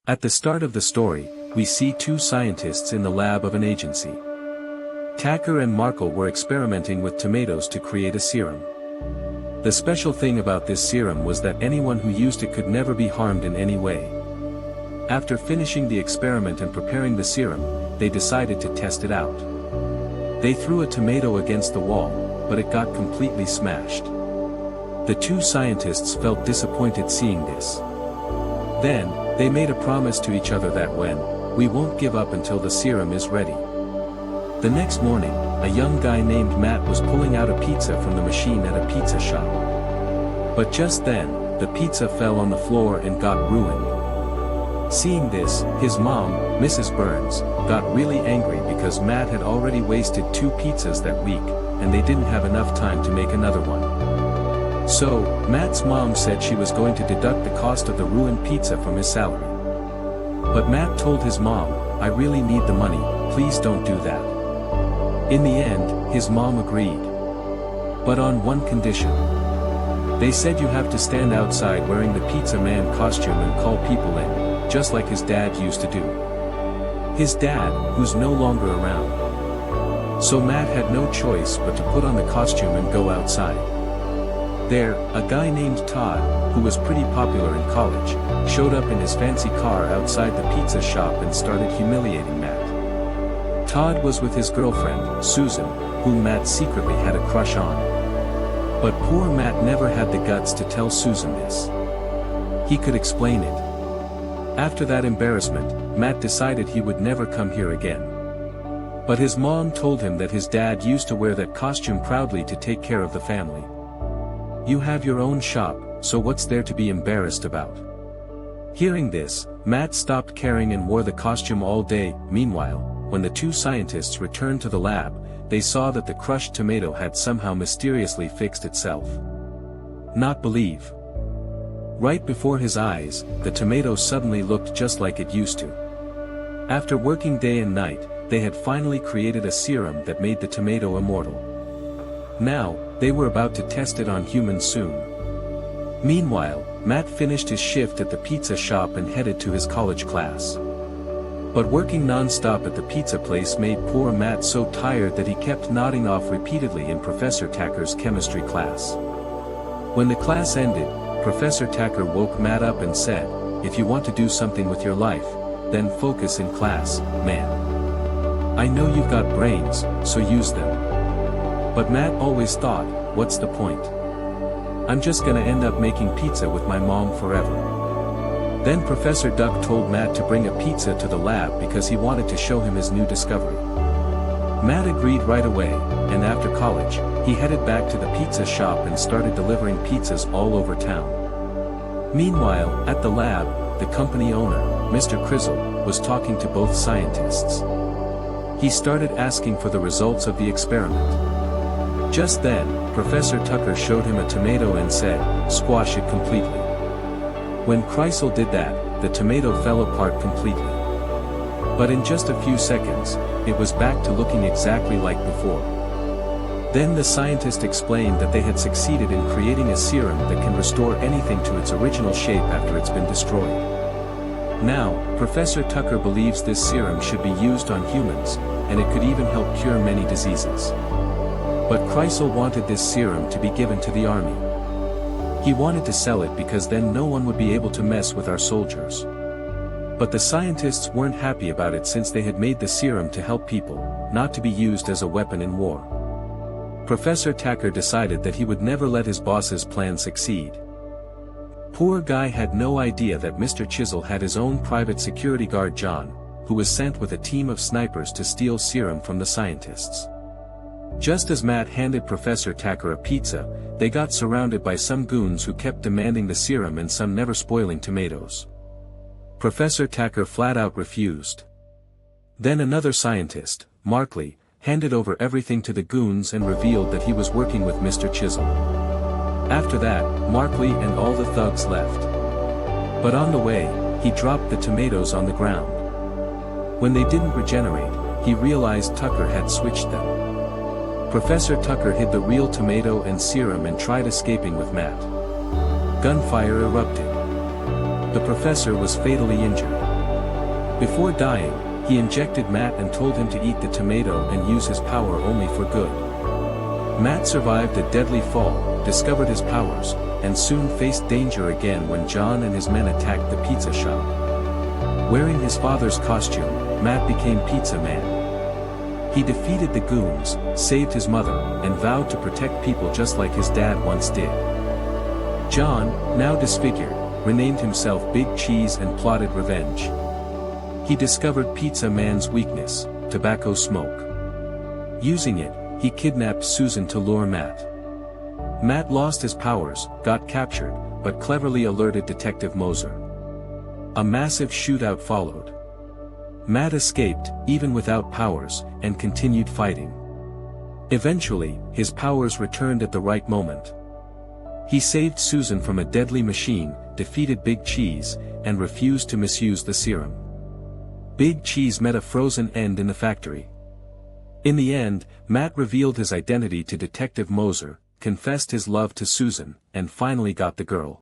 At the start of the story, we see two scientists in the lab of an agency. Tacker and Markle were experimenting with tomatoes to create a serum. The special thing about this serum was that anyone who used it could never be harmed in any way. After finishing the experiment and preparing the serum, they decided to test it out. They threw a tomato against the wall, but it got completely smashed. The two scientists felt disappointed seeing this. Then, they made a promise to each other that we won't give up until the serum is ready. The next morning, a young guy named Matt was pulling out a pizza from the machine at a pizza shop. But just then, the pizza fell on the floor and got ruined. Seeing this, his mom, Mrs. Burns, got really angry because Matt had already wasted 2 pizzas that week, and they didn't have enough time to make another one. So, Matt's mom said she was going to deduct the cost of the ruined pizza from his salary. But Matt told his mom, "I really need the money, please don't do that." In the end, his mom agreed. But on one condition. They said you have to stand outside wearing the pizza man costume and call people in, just like his dad used to do. His dad, who's no longer around. So Matt had no choice but to put on the costume and go outside. There, a guy named Todd, who was pretty popular in college, showed up in his fancy car outside the pizza shop and started humiliating Matt. Todd was with his girlfriend, Susan, whom Matt secretly had a crush on. But poor Matt never had the guts to tell Susan this. He could explain it. After that embarrassment, Matt decided he would never come here again. But his mom told him that his dad used to wear that costume proudly to take care of the family. You have your own shop, so what's there to be embarrassed about? Hearing this, Matt stopped caring and wore the costume all day. Meanwhile, when the two scientists returned to the lab, they saw that the crushed tomato had somehow mysteriously fixed itself. Not believe. Right before his eyes, the tomato suddenly looked just like it used to. After working day and night, they had finally created a serum that made the tomato immortal. Now, they were about to test it on humans soon. Meanwhile, Matt finished his shift at the pizza shop and headed to his college class. But working non-stop at the pizza place made poor Matt so tired that he kept nodding off repeatedly in Professor Tacker's chemistry class. When the class ended, Professor Tacker woke Matt up and said, "If you want to do something with your life, then focus in class, man. I know you've got brains, so use them." But Matt always thought, what's the point? I'm just gonna end up making pizza with my mom forever. Then Professor Duck told Matt to bring a pizza to the lab because he wanted to show him his new discovery. Matt agreed right away, and after college, he headed back to the pizza shop and started delivering pizzas all over town. Meanwhile, at the lab, the company owner, Mr. Crizzle, was talking to both scientists. He started asking for the results of the experiment. Just then, Professor Tucker showed him a tomato and said, "Squash it completely." When Kreisel did that, the tomato fell apart completely. But in just a few seconds, it was back to looking exactly like before. Then the scientist explained that they had succeeded in creating a serum that can restore anything to its original shape after it's been destroyed. Now, Professor Tucker believes this serum should be used on humans, and it could even help cure many diseases. But Kreisel wanted this serum to be given to the army. He wanted to sell it because then no one would be able to mess with our soldiers. But the scientists weren't happy about it since they had made the serum to help people, not to be used as a weapon in war. Professor Tacker decided that he would never let his boss's plan succeed. Poor guy had no idea that Mr. Chisel had his own private security guard John, who was sent with a team of snipers to steal serum from the scientists. Just as Matt handed Professor Tacker a pizza, they got surrounded by some goons who kept demanding the serum and some never-spoiling tomatoes. Professor Tacker flat out refused. Then another scientist, Markley, handed over everything to the goons and revealed that he was working with Mr. Chisel. After that, Markley and all the thugs left. But on the way, he dropped the tomatoes on the ground. When they didn't regenerate, he realized Tucker had switched them. Professor Tucker hid the real tomato and serum and tried escaping with Matt. Gunfire erupted. The professor was fatally injured. Before dying, he injected Matt and told him to eat the tomato and use his power only for good. Matt survived a deadly fall, discovered his powers, and soon faced danger again when John and his men attacked the pizza shop. Wearing his father's costume, Matt became Pizza Man. He defeated the goons, saved his mother, and vowed to protect people just like his dad once did. John, now disfigured, renamed himself Big Cheese and plotted revenge. He discovered Pizza Man's weakness, tobacco smoke. Using it, he kidnapped Susan to lure Matt. Matt lost his powers, got captured, but cleverly alerted Detective Moser. A massive shootout followed. Matt escaped, even without powers, and continued fighting. Eventually, his powers returned at the right moment. He saved Susan from a deadly machine, defeated Big Cheese, and refused to misuse the serum. Big Cheese met a frozen end in the factory. In the end, Matt revealed his identity to Detective Moser, confessed his love to Susan, and finally got the girl.